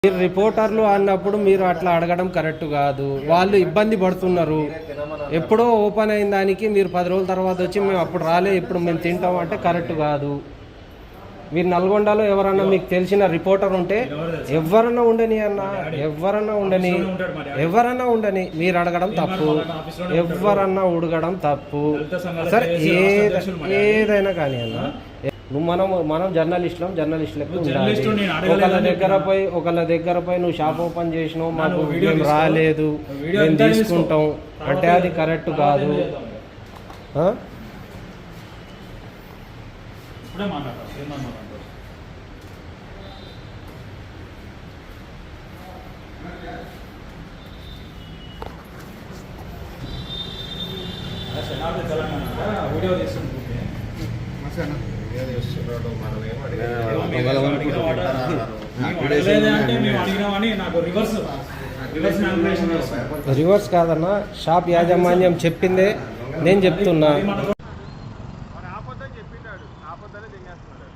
మీరు రిపోర్టర్లు అన్నప్పుడు మీరు అట్లా అడగడం కరెక్ట్ కాదు. వాళ్ళు ఇబ్బంది పడుతున్నారు. ఎప్పుడో ఓపెన్ అయిన దానికి మీరు 10 రోజుల తర్వాత వచ్చి మేము అప్పుడు రాలే ఇప్పుడు మేము తింటాం అంటే కరెక్ట్ కాదు. మీరు నల్గొండలో ఎవరన్నా మీకు తెలిసిన రిపోర్టర్ ఉంటే ఎవరన్నా ఉండని అన్న, ఎవరన్నా ఉండని మీరు అడగడం తప్పు, ఎవరన్నా ఉడగడం తప్పు. సరే ఏదైనా కానీ అన్న, నువ్వు మనం జర్నలిస్టులకు ఉండాలి. ఒకళ్ళ దగ్గర పోయి నువ్వు షాప్ ఓపెన్ చేసినావు, మాకు మేము రాలేదు, మేము తీసుకుంటాం అంటే అది కరెక్ట్ కాదు. వీడియో చేస్తున్నాడు రివర్స్ కాదన్న, షాప్ యాజమాన్యం చెప్పిందే నేను చెప్తున్నా. ఆపొద్దని చెప్పిండాడు, ఆపొద్దని తినేస్తున్నాడు.